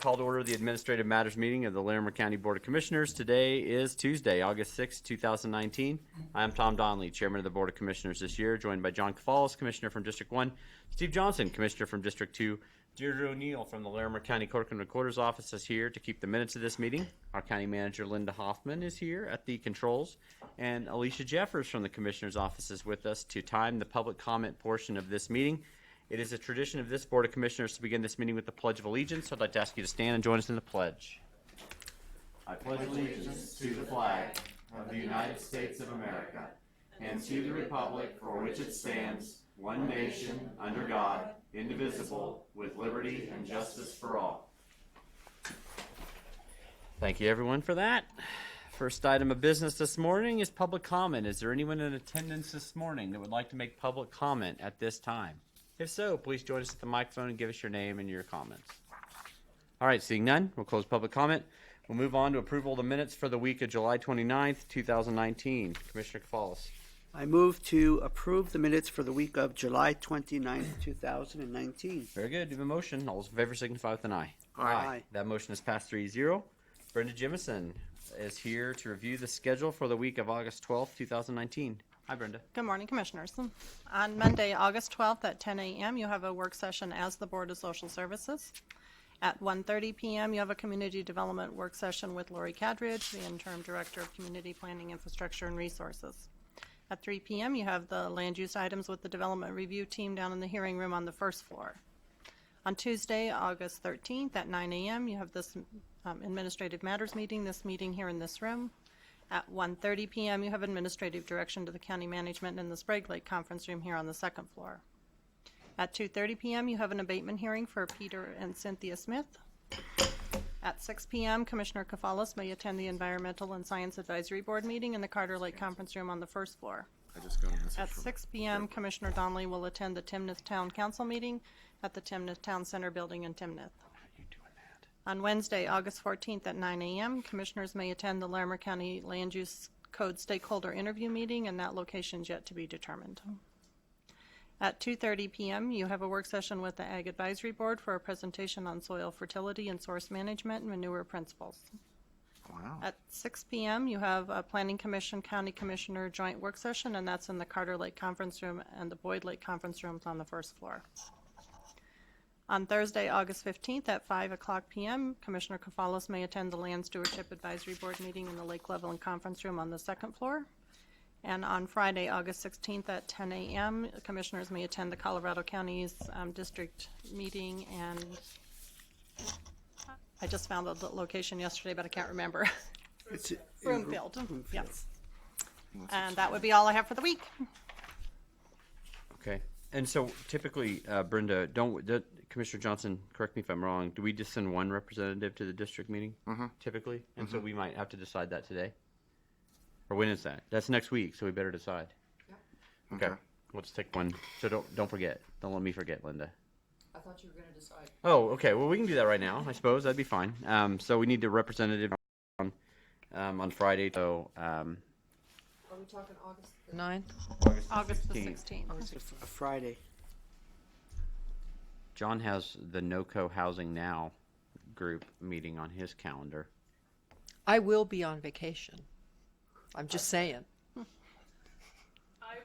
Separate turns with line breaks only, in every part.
call to order the Administrative Matters meeting of the Larimer County Board of Commissioners. Today is Tuesday, August 6, 2019. I am Tom Donnelly, Chairman of the Board of Commissioners this year, joined by John Cafalis, Commissioner from District 1, Steve Johnson, Commissioner from District 2, Deirdre O'Neill from the Larimer County Clerk and Recorder's Office is here to keep the minutes of this meeting. Our County Manager, Linda Hoffman, is here at the controls, and Alicia Jeffers from the Commissioner's Office is with us to time the public comment portion of this meeting. It is a tradition of this Board of Commissioners to begin this meeting with the Pledge of Allegiance, so I'd like to ask you to stand and join us in the pledge. I pledge allegiance to the flag of the United States of America and to the republic for which it stands, one nation, under God, indivisible, with liberty and justice for all. Thank you, everyone, for that. First item of business this morning is public comment. Is there anyone in attendance this morning that would like to make public comment at this time? If so, please join us at the microphone and give us your name and your comments. All right, seeing none, we'll close public comment. We'll move on to approval of the minutes for the week of July 29th, 2019. Commissioner Cafalis.
I move to approve the minutes for the week of July 29th, 2019.
Very good. Do you have a motion? All those in favor signify with an aye.
Aye.
That motion is passed 3-0. Brenda Jimison is here to review the schedule for the week of August 12th, 2019. Hi, Brenda.
Good morning, Commissioners. On Monday, August 12th at 10 a.m., you have a work session as the Board of Social Services. At 1:30 p.m., you have a Community Development work session with Lori Cadridge, the Interim Director of Community Planning, Infrastructure, and Resources. At 3 p.m., you have the land use items with the Development Review Team down in the hearing room on the first floor. On Tuesday, August 13th at 9 a.m., you have this Administrative Matters meeting, this meeting here in this room. At 1:30 p.m., you have administrative direction to the county management in the Sprague Lake Conference Room here on the second floor. At 2:30 p.m., you have an abatement hearing for Peter and Cynthia Smith. At 6 p.m., Commissioner Cafalis may attend the Environmental and Science Advisory Board meeting in the Carter Lake Conference Room on the first floor. At 6 p.m., Commissioner Donnelly will attend the Timnath Town Council meeting at the Timnath Town Center building in Timnath. On Wednesday, August 14th at 9 a.m., Commissioners may attend the Larimer County Land Use Code Stakeholder Interview Meeting, and that location is yet to be determined. At 2:30 p.m., you have a work session with the Ag Advisory Board for a presentation on soil fertility and source management and manure principles.
Wow.
At 6 p.m., you have a Planning Commission County Commissioner joint work session, and that's in the Carter Lake Conference Room and the Boyd Lake Conference Rooms on the first floor. On Thursday, August 15th at 5 o'clock p.m., Commissioner Cafalis may attend the Land Stewardship Advisory Board meeting in the Lake Leveland Conference Room on the second floor. And on Friday, August 16th at 10 a.m., Commissioners may attend the Colorado County's district meeting, and I just found the location yesterday, but I can't remember.
It's in
Broomfield,
Broomfield.
yes. And that would be all I have for the week.
Okay. And so typically, Brenda, Commissioner Johnson, correct me if I'm wrong, do we just send one representative to the district meeting typically? And so we might have to decide that today? Or when is that? That's next week, so we better decide. Yeah. Okay. Let's take one. So don't forget. Don't let me forget, Linda.
I thought you were going to decide.
Oh, okay. Well, we can do that right now, I suppose. That'd be fine. So we need a representative on Friday. So
Are we talking August the 9th?
August the 16th.
A Friday.
John has the NOCO Housing Now group meeting on his calendar.
I will be on vacation. I'm just saying.
I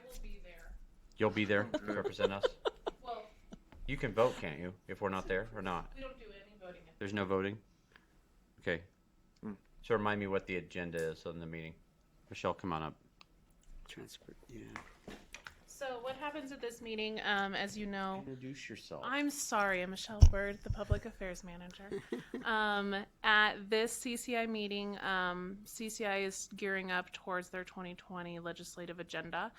will be there.
You'll be there to represent us?
Well,
You can vote, can't you, if we're not there or not?
we don't do any voting.
There's no voting? Okay. So remind me what the agenda is on the meeting. Michelle, come on up.
Transport, yeah.
So what happens at this meeting, as you know,
Introduce yourself.
I'm sorry, I'm Michelle Bird, the Public Affairs Manager. At this CCI meeting, CCI is gearing up towards their 2020 legislative agenda.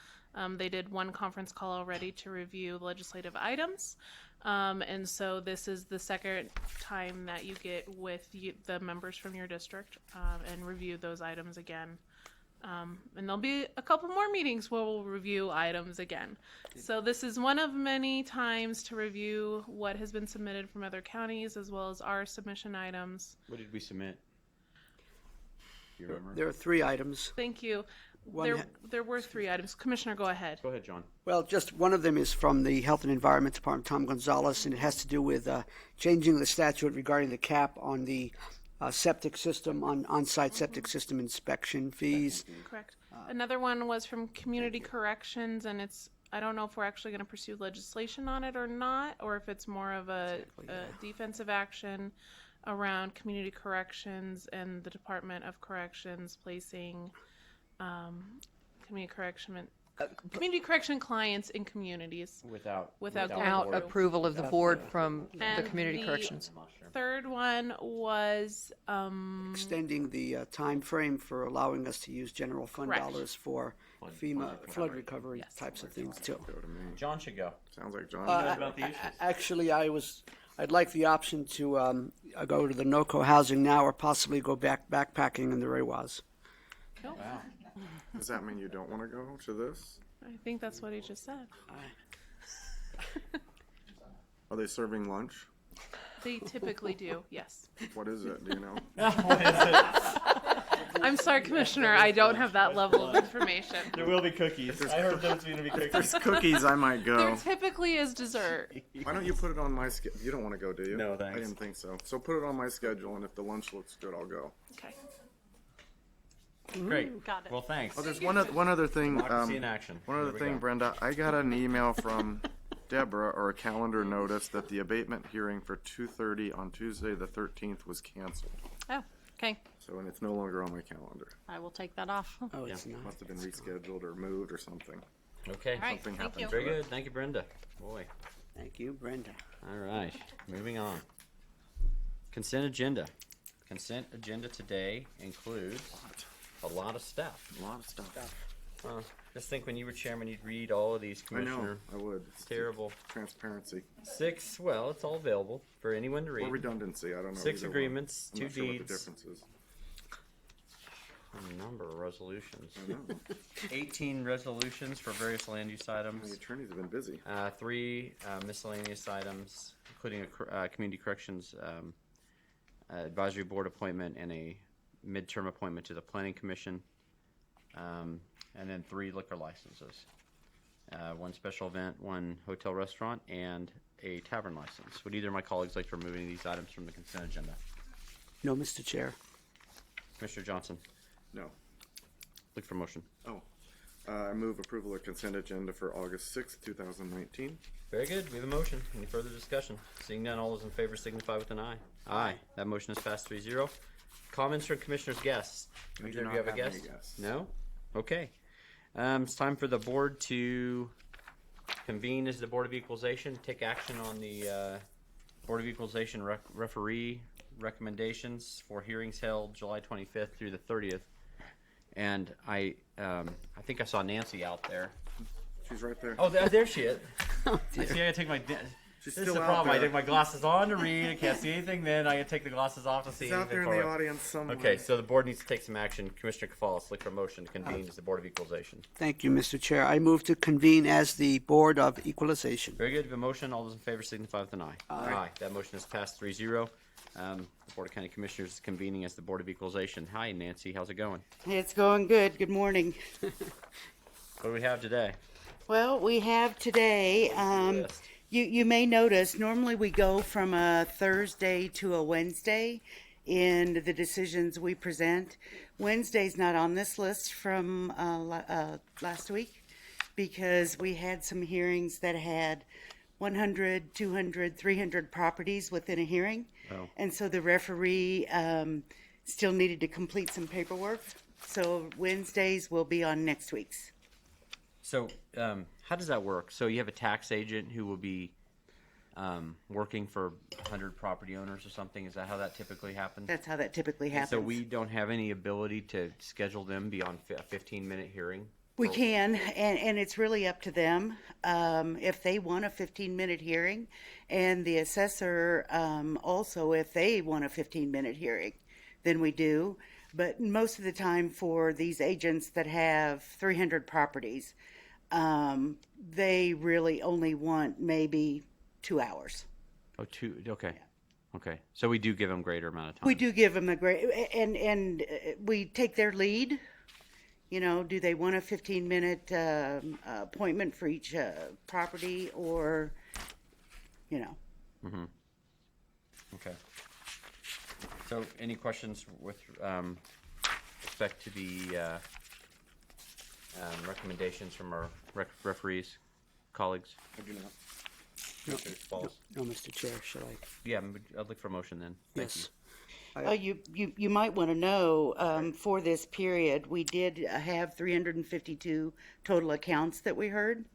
They did one conference call already to review legislative items. And so this is the second time that you get with the members from your district and review those items again. And there'll be a couple more meetings where we'll review items again. So this is one of many times to review what has been submitted from other counties as well as our submission items.
What did we submit? Do you remember?
There are 3 items.
Thank you. There were 3 items. Commissioner, go ahead.
Go ahead, John.
Well, just one of them is from the Health and Environment Department, Tom Gonzalez, and it has to do with changing the statute regarding the cap on the septic system, on-site septic system inspection fees.
Correct. Another one was from Community Corrections, and I don't know if we're actually going to pursue legislation on it or not, or if it's more of a defensive action around Community Corrections and the Department of Corrections placing community correction clients in communities
Without
without going
Without
through.
approval of the board from the
And
community
the-
corrections.
Third one was
Extending the time frame for allowing us to use general fund
Correct.
dollars for FEMA flood recovery types of things too.
John should go.
Sounds like John.
About the issues.
Actually, I'd like the option to go to the NOCO housing now or possibly go backpacking in the Rewas.
no,
Does that mean you don't want to go to this?
I think that's what he just said.
Are they serving lunch?
They typically do, yes.
What is it? Do you know?
I'm sorry, Commissioner, I don't have that level of information.
There will be cookies. I heard there's going to be cookies.
There's cookies. I might
There
go.
typically is dessert.
Why don't you put it on my schedule? You don't want to go, do you?
No, thanks.
I didn't think so. So put it on my schedule, and if the lunch looks good, I'll go.
Okay.
Great.
Got it.
Well, thanks.
Oh, there's one other thing.
Democracy in action.
One other
There we
thing,
go.
Brenda. I got an email from Deborah or a calendar notice that the abatement hearing for 2:30 on Tuesday the 13th was canceled.
Oh, okay.
So, and it's no longer on my calendar.
I will take that off. All
Oh, it's not.
Must have been rescheduled or moved or something.
Okay.
right,
Something
thank you.
happened.
Very good. Thank you, Brenda. Boy.
Thank you, Brenda.
All right. Moving on. Consent agenda. Consent agenda today includes a lot of stuff.
A lot of stuff.
Just think when you were chairman, you'd read all of these,
I know.
Commissioner.
I would.
It's terrible.
Transparency
6, well, it's all available for anyone to
or
read.
redundancy. I don't know.
6
either one.
agreements,
I'm
2
not sure what the
deeds,
difference is.
a number of resolutions.
I know.
18 resolutions for various land use
The
items.
attorneys have been busy.
3 miscellaneous items, including a community corrections advisory board appointment and a midterm appointment to the planning commission. And then 3 liquor licenses. 1 special event, 1 hotel restaurant, and a tavern license. Would either of my colleagues like to remove any of these items from the consent agenda?
No, Mr. Chair.
Commissioner Johnson,
No.
look for motion.
I move approval of consent agenda for August 6th, 2019.
Very good. We have a motion. Any further discussion? Seeing none, all those in favor signify with an aye. Aye. That motion is passed 3-0. Comments from commissioners' guests? Do
I
either
do
of
not
you have a
have any
guest?
guests.
No? Okay. It's time for the board to convene as the Board of Equalization, take action on the Board of Equalization referee recommendations for hearings held July 25th through the 30th. And I think I saw Nancy out there.
She's right there.
Oh, there she is. I see, I gotta take my.
She's
This is
still
the
out
problem. I
there.
take my glasses on to read. I can't see anything. Then I gotta take the glasses off to see
She's out
anything.
there in the
forward.
audience somewhere.
Okay, so the board needs to take some action. Commissioner Cafalas, look for a motion to convene as the Board of Equalization.
Thank you, Mr. Chair. I move to convene as the Board of Equalization.
Very good. We have a motion. All those in favor signify with an aye. Aye. That motion is passed 3-0. The Board of County Commissioners is convening as the Board of Equalization. Hi, Nancy. How's it going?
It's going good. Good morning.
What do we have today?
Well, we have today,
List.
you may notice, normally we go from a Thursday to a Wednesday in the decisions we present. Wednesday's not on this list from last week because we had some hearings that had 100, 200, 300 properties within a hearing.
Oh.
And so the referee still needed to complete some paperwork. So Wednesdays will be on next week's.
So, how does that work? So you have a tax agent who will be working for 100 property owners or something? Is that how that typically happens?
That's how that typically
And
happens.
so we don't have any ability to schedule them beyond a 15-minute hearing?
We can, and it's really up to them. If they want a 15-minute hearing, and the assessor also, if they want a 15-minute hearing, then we do. But most of the time for these agents that have 300 properties, they really only want maybe 2 hours.
Oh, 2, okay. Okay, so we do give them greater amount of time.
We do give them a great, and we take their lead You know, do they want a 15-minute appointment for each property, or, you know?
Okay. So, any questions with respect to the recommendations from our referees, colleagues? I do not. Commissioner Falls?
No, Mr. Chair, shall I?
Yeah, I'd look for a motion then. Thank you.
Yes.
You might want to know, for this period, we did have 352 total accounts that we heard,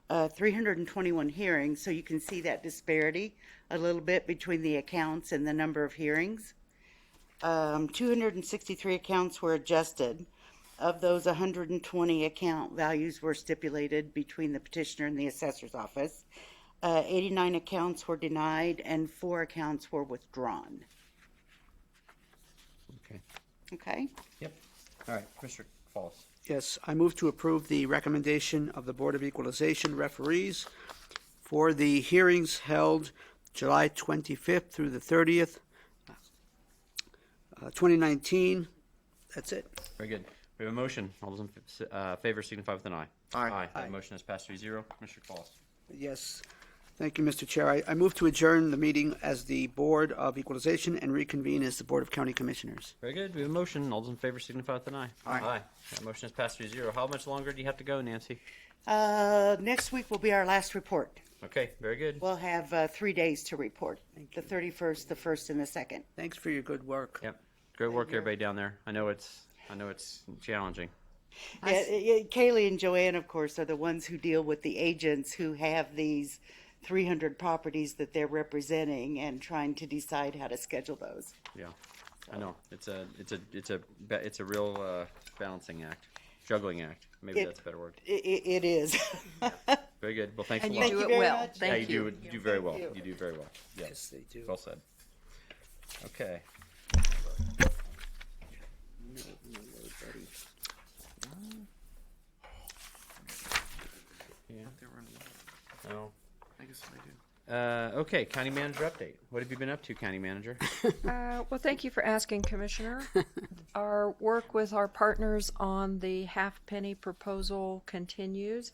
321 hearings, so you can see that disparity a little bit between the accounts and the number of hearings. 263 accounts were adjusted. Of those, 120 account values were stipulated between the petitioner and the assessor's office. 89 accounts were denied, and 4 accounts were withdrawn.
Okay.
Okay?
Yep. All right, Commissioner Falls.
Yes, I move to approve the recommendation of the Board of Equalization referees for the hearings held July 25th through the 30th, 2019. That's it.
Very good. We have a motion. All those in favor signify with an eye.
Aye.
That motion has passed 3-0. Commissioner Falls.
Yes. Thank you, Mr. Chair. I move to adjourn the meeting as the Board of Equalization and reconvene as the Board of County Commissioners.
Very good. We have a motion. All those in favor signify with an eye. Aye. That motion has passed 3-0. How much longer do you have to go, Nancy?
Next week will be our last report.
Okay, very good.
We'll have 3 days to report, the 31st, the 1st, and the 2nd.
Thanks for your good work.
Yep. Great work, everybody down there. I know it's challenging.
Kaylee and Joanne, of course, are the ones who deal with the agents who have these 300 properties that they're representing and trying to decide how to schedule those.
Yeah, I know. It's a real balancing act, juggling act. Maybe that's a better word.
It is.
Very good. Well, thanks
And
a
you
lot.
do
you
it
very
well.
much.
Yeah,
Thank
you do very well.
Thank you.
You do very well. Yes.
Yes, they do.
Well said. Okay. No.
I guess I do.
Okay, County Manager update. What have you been up to, County Manager?
Well, thank you for asking, Commissioner. Our work with our partners on the half-penny proposal continues.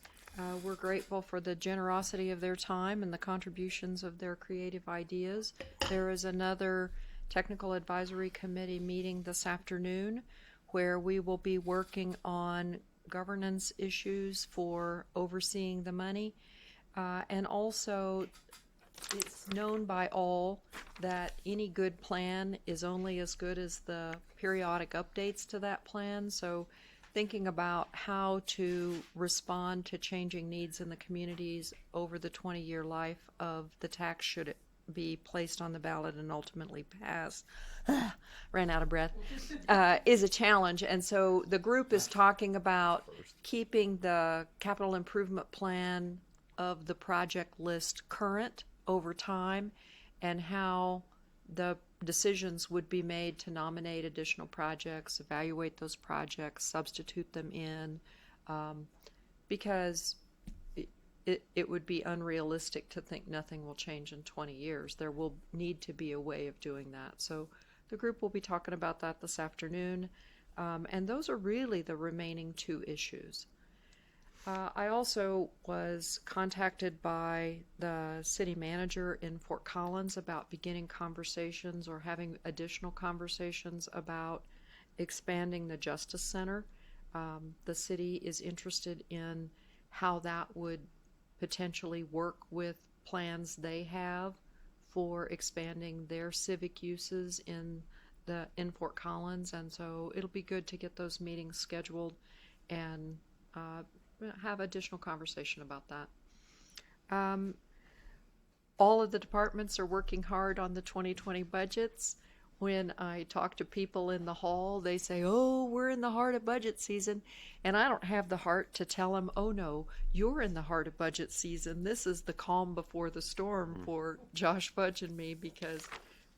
We're grateful for the generosity of their time and the contributions of their creative ideas. There is another technical advisory committee meeting this afternoon where we will be working on governance issues for overseeing the money. And also, it's known by all that any good plan is only as good as the periodic updates to that plan. So thinking about how to respond to changing needs in the communities over the 20-year life of the tax should it be placed on the ballot and ultimately pass, ran out of breath, is a challenge. And so the group is talking about keeping the capital improvement plan of the project list current over time and how the decisions would be made to nominate additional projects, evaluate those projects, substitute them in, because it would be unrealistic to think nothing will change in 20 years. There will need to be a way of doing that. So the group will be talking about that this afternoon, and those are really the remaining 2 issues. I also was contacted by the city manager in Fort Collins about beginning conversations or having additional conversations about expanding the Justice Center. The city is interested in how that would potentially work with plans they have for expanding their civic uses in Fort Collins, and so it'll be good to get those meetings scheduled and have additional conversation about that. All of the departments are working hard on the 2020 budgets. When I talk to people in the hall, they say, "Oh, we're in the heart of budget season." And I don't have the heart to tell them, "Oh no, you're in the heart of budget season. This is the calm before the storm for Josh Fudge and me," because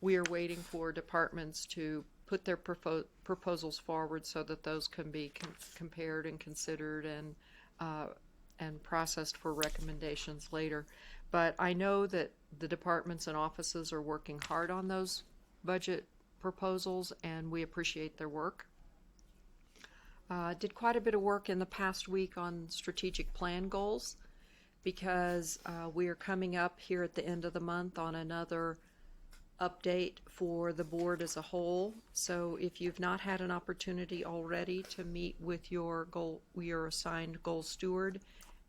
we are waiting for departments to put their proposals forward so that those can be compared and considered and processed for recommendations later. But I know that the departments and offices are working hard on those budget proposals, and we appreciate their work. Did quite a bit of work in the past week on strategic plan goals because we are coming up here at the end of the month on another update for the board as a whole. So if you've not had an opportunity already to meet with your assigned goal steward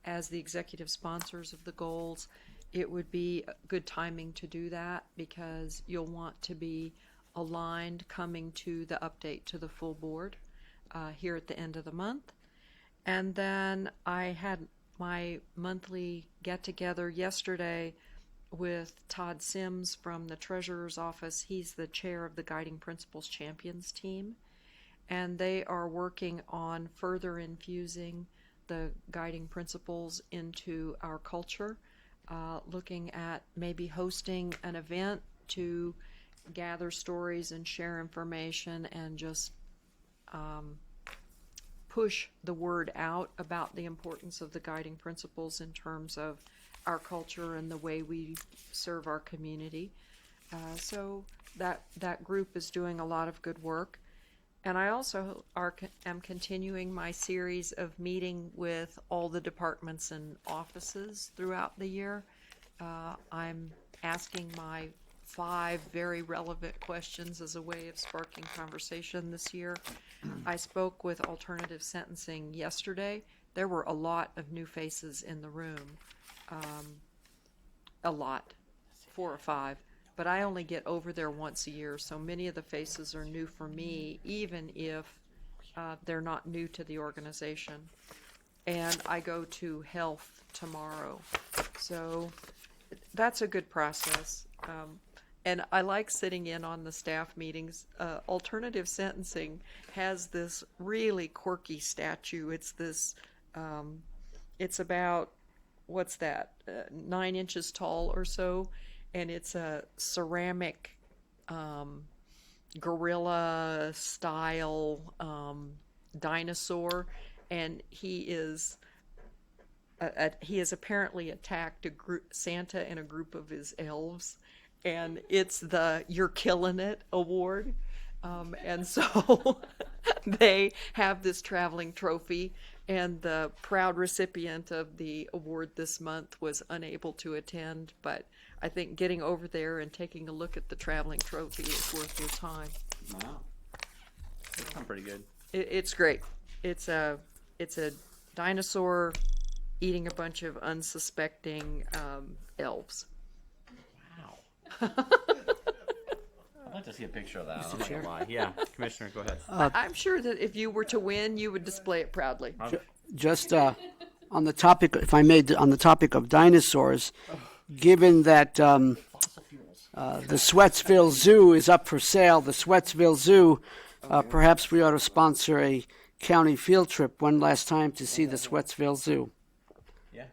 as the executive sponsors of the goals, it would be good timing to do that because you'll want to be aligned coming to the update to the full board here at the end of the month. And then I had my monthly get-together yesterday with Todd Sims from the Treasurer's Office. He's the chair of the Guiding Principles Champions team, and they are working on further infusing the guiding principles into our culture, looking at maybe hosting an event to gather stories and share information and just push the word out about the importance of the guiding principles in terms of our culture and the way we serve our community. So that group is doing a lot of good work. And I also am continuing my series of meeting with all the departments and offices throughout the year. I'm asking my 5 very relevant questions as a way of sparking conversation this year. I spoke with Alternative Sentencing yesterday. There were a lot of new faces in the room. A lot, 4 or 5. But I only get over there once a year, so many of the faces are new for me, even if they're not new to the organization. And I go to health tomorrow. So that's a good process. And I like sitting in on the staff meetings. Alternative Sentencing has this really quirky statue. It's this, it's about, what's that, 9 inches tall or so, and it's a ceramic gorilla style dinosaur, and he is apparently attacked Santa and a group of his elves, and it's the You're Killing It award. And so they have this traveling trophy, and the proud recipient of the award this month was unable to attend, but I think getting over there and taking a look at the traveling trophy is worth your time.
Wow. That sounds pretty good.
It's great. It's a dinosaur eating a bunch of unsuspecting elves.
Wow. I'd like to see a picture of that. I'm not gonna lie. Yeah, Commissioner, go ahead.
I'm sure that if you were to win, you would display it proudly.
Just on the topic, if I may, on the topic of dinosaurs, given that the Sweatsville Zoo is up for sale, the Sweatsville Zoo, perhaps we ought to sponsor a county field trip one last time to see the Sweatsville Zoo.
Yeah.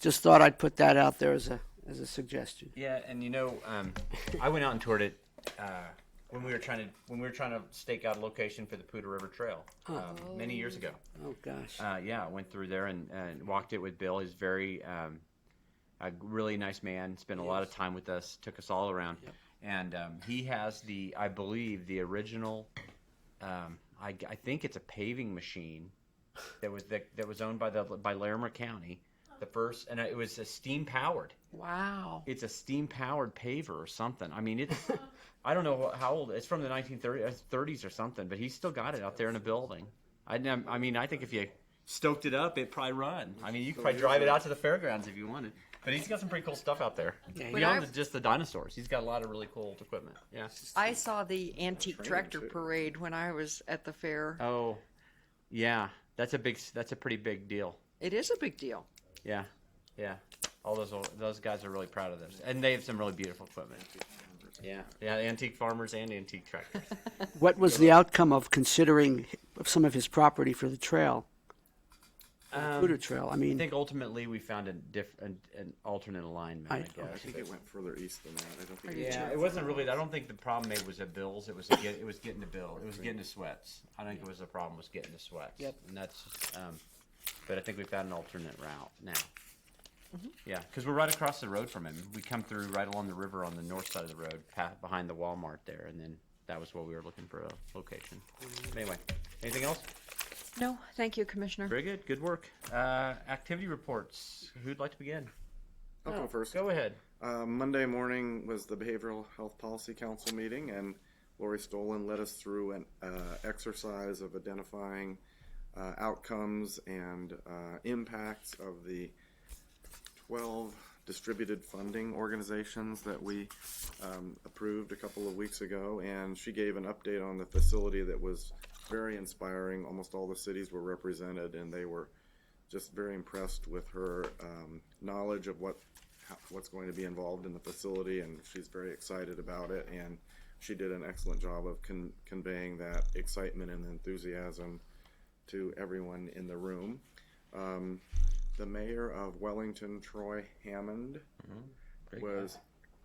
Just thought I'd put that out there as a suggestion.
Yeah, and I went out and toured it when we were trying to stake out a location for the Poudre River Trail many years ago.
Oh gosh.
Yeah, I went through there and walked it with Bill. He's very a really nice man. Spent a lot of time with us. Took us all around, and he has I believe the original. I think it's a paving machine that was owned by Larimer County. The first, and it was a steam powered.
Wow.
It's a steam powered paver or something. I mean, it's I don't know how old. It's from the 1930s or something, but he's still got it out there in a building. I mean, I think if you stoked it up, it'd probably run. I mean, you could probably drive it out to the fairgrounds if you wanted. But he's got some pretty cool stuff out there.
Yeah,
Beyond just the dinosaurs, he's got a lot of really cool old equipment. Yeah.
I saw the antique tractor parade when I was at the fair.
Oh, yeah. That's a pretty big deal.
It is a big deal.
Yeah, yeah. All those guys are really proud of this, and they have some really beautiful equipment. Yeah, antique farmers and antique tractors.
What was the outcome of considering some of his property for the trail? Poudre Trail. I
I
mean,
think ultimately we found an alternate alignment. I
I
guess.
I think it went further east than that. I don't think
Yeah, it wasn't really. I don't think the problem was at Bill's. It was getting to Bill. It was getting to Sweats. I think it was the problem was getting to Sweats.
Yep.
And that's. But I think we found an alternate route now. Yeah, because we're right across the road from him. We come through right along the river on the north side of the road, behind the Walmart there, and then that was where we were looking for a location. But anyway, anything else?
No, thank you, Commissioner.
Very good. Good work. Activity reports. Who'd like to begin?
I'll go first.
Go ahead.
Monday morning was the Behavioral Health Policy Council meeting, and Lori Stolen led us through an exercise of identifying outcomes and impacts of the 12 distributed funding organizations that we approved a couple of weeks ago, and she gave an update on the facility that was very inspiring. Almost all the cities were represented, and they were just very impressed with her knowledge of what's going to be involved in the facility, and she's very excited about it, and she did an excellent job of conveying that excitement and enthusiasm to everyone in the room. The mayor of Wellington, Troy Hammond, was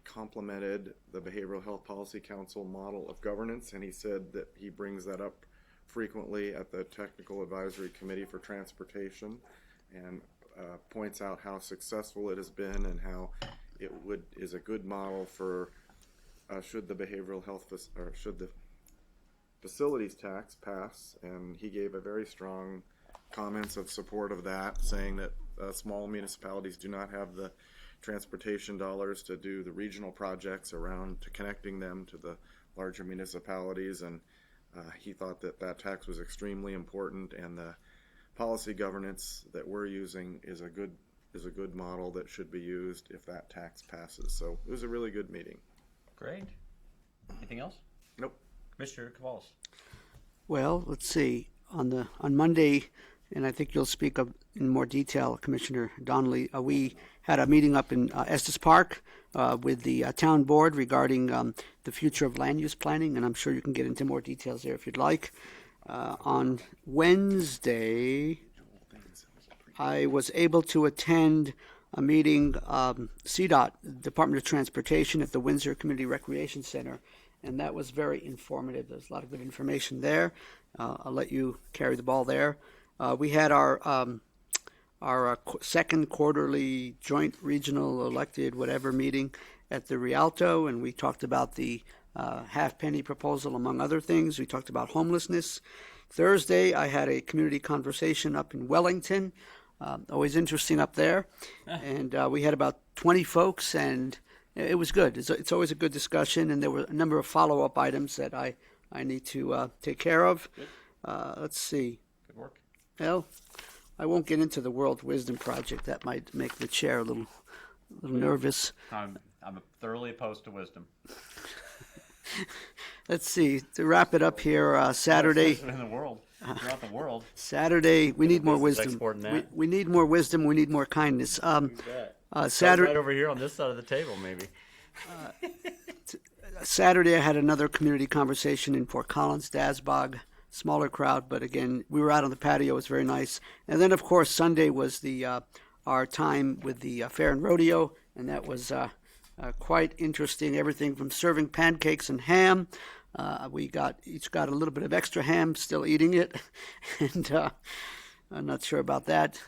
complimented the Behavioral Health Policy Council model of governance, and he said that he brings that up frequently at the Technical Advisory Committee for Transportation, and points out how successful it has been and how it is a good model for should the behavioral health or should the facilities tax pass. And he gave a very strong comments of support of that, saying that small municipalities do not have the transportation dollars to do the regional projects around to connecting them to the larger municipalities, and he thought that that tax was extremely important, and the policy governance that we're using is a good model that should be used if that tax passes. So it was a really good meeting.
Great. Anything else?
Nope.
Commissioner Cavalos.
Well, let's see. On Monday, and I think you'll speak of in more detail, Commissioner Donnelly, we had a meeting up in Estes Park with the town board regarding the future of land use planning, and I'm sure you can get into more details there if you'd like. On Wednesday, I was able to attend a meeting, CDOT, Department of Transportation, at the Windsor Community Recreation Center, and that was very informative. There's a lot of good information there. I'll let you carry the ball there. We had our second quarterly joint regional elected whatever meeting at the Rialto, and we talked about the half-penny proposal, among other things. We talked about homelessness. Thursday, I had a community conversation up in Wellington. Always interesting up there. And we had about 20 folks, and it was good. It's always a good discussion, and there were a number of follow-up items that I need to take care of. Let's see.
Good work.
Well, I won't get into the World Wisdom Project. That might make the chair a little nervous.
I'm thoroughly opposed to wisdom.
Let's see. To wrap it up here, Saturday.
In the world. Throughout the world.
Saturday, we need more
business
wisdom.
export than that.
We need more wisdom. We need more kindness.
Saturday.
Saturday,
Right over here on this side of the table, maybe.
Saturday, I had another community conversation in Fort Collins, Dasbog. Smaller crowd, but again, we were out on the patio. It was very nice. And then, of course, Sunday was our time with the fair and rodeo, and that was quite interesting. Everything from serving pancakes and ham. We each got a little bit of extra ham, still eating it, and I'm not sure about that.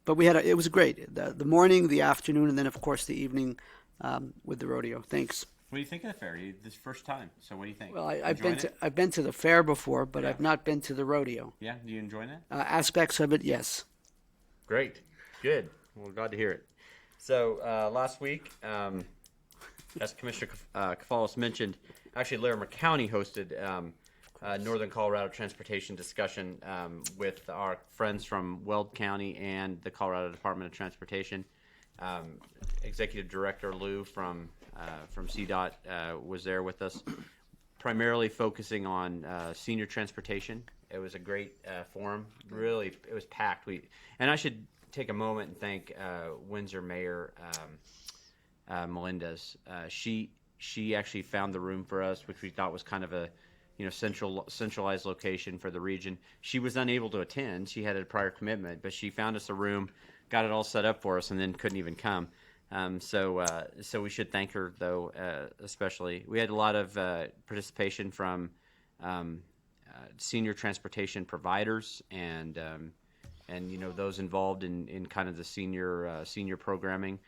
But it was great. The morning, the afternoon, and then of course the evening with the rodeo. Thanks.
What do you think of the fair? This first time, so what do you think?
Well,
Enjoying it?
I've been to the fair before, but I've not been to the rodeo.
Yeah, do you enjoy that?
Aspects of it, yes.
Great, good. Well, glad to hear it. So last week, as Commissioner Cavalos mentioned, actually Larimer County hosted Northern Colorado Transportation discussion with our friends from Weld County and the Colorado Department of Transportation. Executive Director Lou from CDOT was there with us, primarily focusing on senior transportation. It was a great forum. Really, it was packed. And I should take a moment and thank Windsor Mayor Melendez. She actually found the room for us, which we thought was kind of a centralized location for the region. She was unable to attend. She had a prior commitment, but she found us a room, got it all set up for us, and then couldn't even come. So we should thank her, though, especially. We had a lot of participation from senior transportation providers and those involved in kind of the senior programming.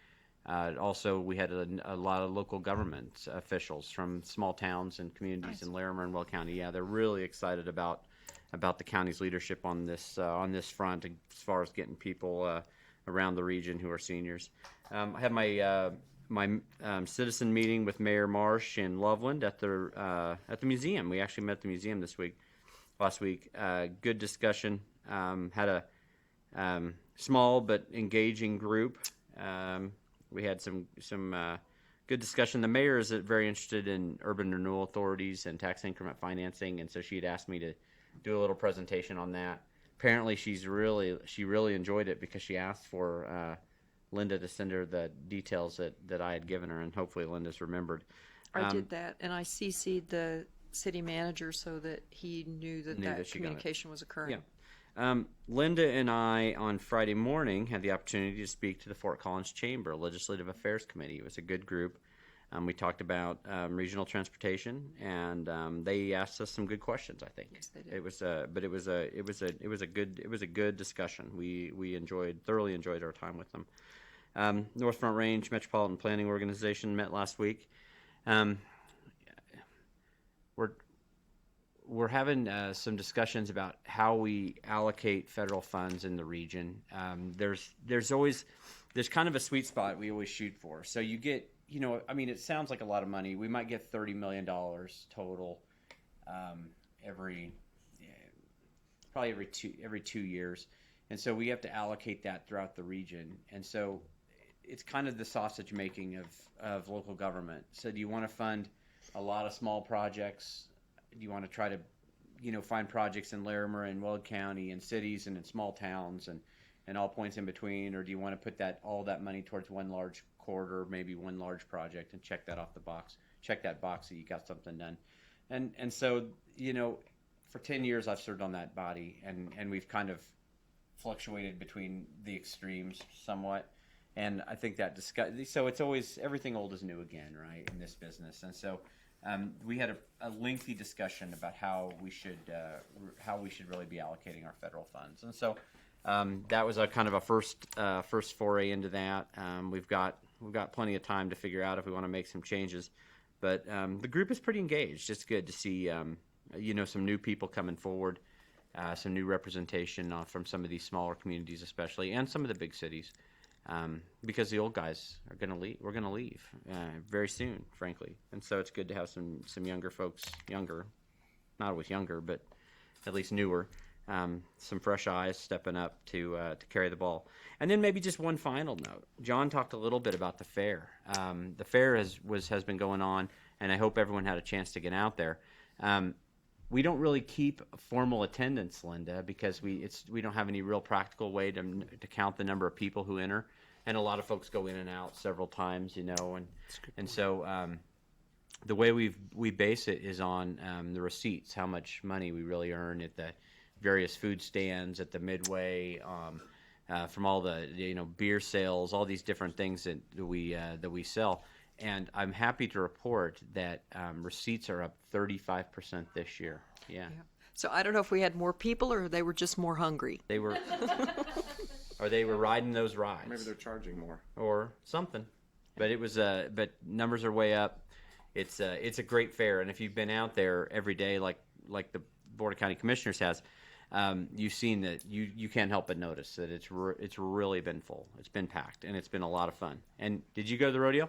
Also, we had a lot of local government officials from small towns and communities in Larimer and Weld County. Yeah, they're really excited about about the county's leadership on this front as far as getting people around the region who are seniors. I had my citizen meeting with Mayor Marsh in Loveland at the museum. We actually met at the museum last week. Good discussion. Had a small but engaging group. We had some good discussion. The mayor is very interested in urban renewal authorities and tax increment financing, and so she had asked me to do a little presentation on that. Apparently, she really enjoyed it because she asked for Linda to send her the details that I had given her, and hopefully Linda's remembered.
I did that, and I CC'd the city manager so that he knew that
Knew that she got it.
communication was occurring.
Yeah. Linda and I, on Friday morning, had the opportunity to speak to the Fort Collins Chamber Legislative Affairs Committee. It was a good group. We talked about regional transportation, and they asked us some good questions. I think
Yes, they did.
it was a good discussion. We thoroughly enjoyed our time with them. North Front Range Metropolitan Planning Organization met last week. We're having some discussions about how we allocate federal funds in the region. There's kind of a sweet spot we always shoot for. So you get, it sounds like a lot of money. We might get $30 million total every 2 years, and so we have to allocate that throughout the region. And so it's kind of the sausage making of local government. So do you want to fund a lot of small projects? Do you want to try to, find projects in Larimer and Weld County and cities and in small towns and all points in between? Or do you want to put all that money towards one large corridor, maybe one large project, and check that off the box? Check that box that you got something done. And so, for 10 years I've served on that body, and we've kind of fluctuated between the extremes somewhat. And I think so it's always, everything old is new again, right, in this business. And so we had a lengthy discussion about how we should really be allocating our federal funds. And so that was a kind of a first foray into that. We've got plenty of time to figure out if we want to make some changes. But the group is pretty engaged. It's good to see some new people coming forward, some new representation from some of these smaller communities especially, and some of the big cities. Because the old guys are going to leave. We're going to leave very soon, frankly. And so it's good to have some younger folks, not always younger, but at least newer, some fresh eyes stepping up to carry the ball. And then maybe just one final note. John talked a little bit about the fair. The fair has been going on, and I hope everyone had a chance to get out there. We don't really keep formal attendance, Linda, because we don't have any real practical way to count the number of people who enter, and a lot of folks go in and out several times, and so the way we base it is on the receipts, how much money we really earn at the various food stands, at the Midway, from all the beer sales, all these different things that we sell. And I'm happy to report that receipts are up 35% this year. Yeah.
So I don't know if we had more people or they were just more hungry.
They were, or they were riding those rides.
Maybe they're charging more.
Or something. But it was, but numbers are way up. It's a great fair, and if you've been out there every day, like the Board of County Commissioners has, you've seen that you can't help but notice that it's really been full. It's been packed, and it's been a lot of fun. And did you go to the rodeo?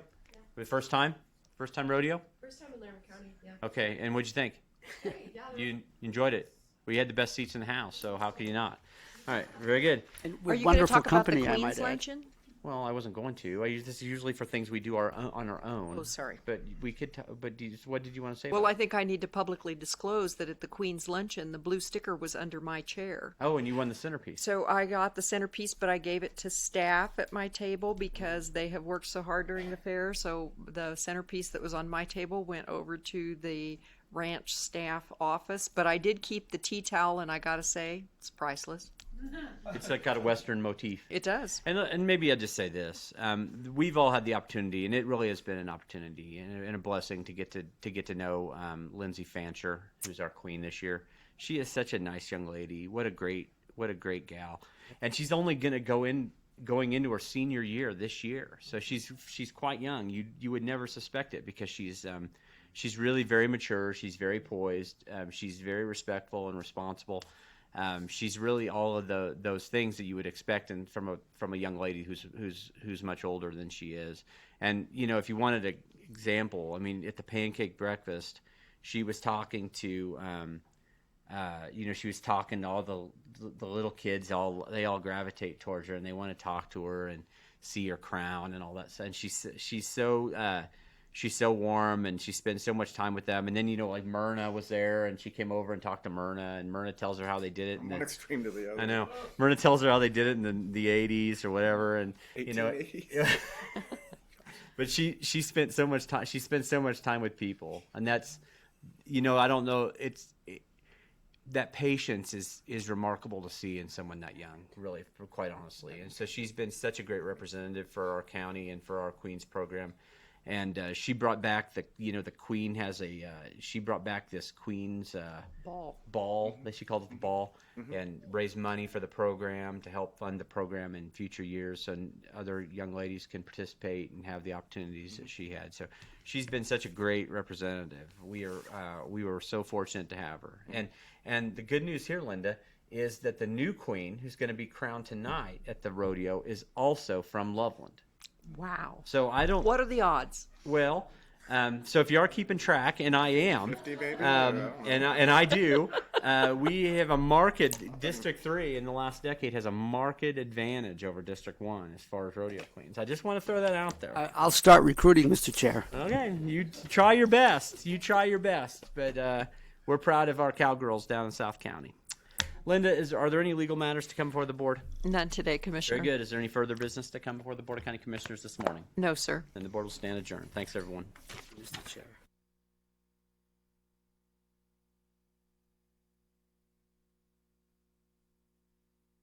For the first time? First time rodeo?
First time in Larimer County, yeah.
Okay, and what'd you think?
Yeah,
You enjoyed it? We had the best seats in the house, so how can you not? All right, very good.
And
Are
with
you going to
wonderful
talk about the
company, I
Queen's
might add.
Luncheon?
Well, I wasn't going to. This is usually for things we do on our own.
Oh, sorry.
But we could. What did you want to say?
Well,
about
I think I need to publicly disclose that at the Queen's Luncheon, the blue sticker was under my chair.
Oh, and you won the centerpiece.
So I got the centerpiece, but I gave it to staff at my table because they have worked so hard during the fair. So the centerpiece that was on my table went over to the ranch staff office. But I did keep the tea towel, and I got to say, it's priceless.
It's got a Western motif.
It does.
And maybe I'll just say this: we've all had the opportunity, and it really has been an opportunity and a blessing to get to know Lindsay Fancher, who's our queen this year. She is such a nice young lady. What a great gal, and she's only going into her senior year this year, so she's quite young. You would never suspect it because she's she's really very mature. She's very poised. She's very respectful and responsible. She's really all of those things that you would expect from a young lady who's much older than she is. And you know, if you wanted an example, I mean, at the pancake breakfast, she was talking to, she was talking to all the little kids. They all gravitate towards her and they want to talk to her and see her crown and all that stuff. And she's so warm and she spends so much time with them. And then, you know, like Myrna was there and she came over and talked to Myrna, and Myrna tells her how they did it.
One extreme to the other.
I know. Myrna tells her how they did it in the 80s or whatever. And, you know,
1880s.
but she spent so much time. She spends so much time with people. And that's, you know, I don't know. That patience is remarkable to see in someone that young, really, quite honestly. And so she's been such a great representative for our county and for our Queens program. And she brought back the Queen has she brought back this Queen's ball that she called it the ball, and raised money for the program to help fund the program in future years, so other young ladies can participate and have the opportunities that she had. So she's been such a great representative. We were so fortunate to have her. And the good news here, Linda, is that the new Queen, who's going to be crowned tonight at the rodeo, is also from Loveland.
Wow.
So I don't.
What are the odds?
Well, so if you are keeping track, and I am,
50 maybe?
and I do, we have a marked District 3 in the last decade has a marked advantage over District 1 as far as rodeo queens. I just want to throw that out there.
I'll start recruiting, Mr. Chair.
Okay, you try your best. You try your best, but we're proud of our cowgirls down in South County. Linda, are there any legal matters to come before the board?
None today, Commissioner.
Very good. Is there any further business to come before the Board of County Commissioners this morning?
No, sir.
Then the board will stand adjourned. Thanks, everyone.
Mr. Chair.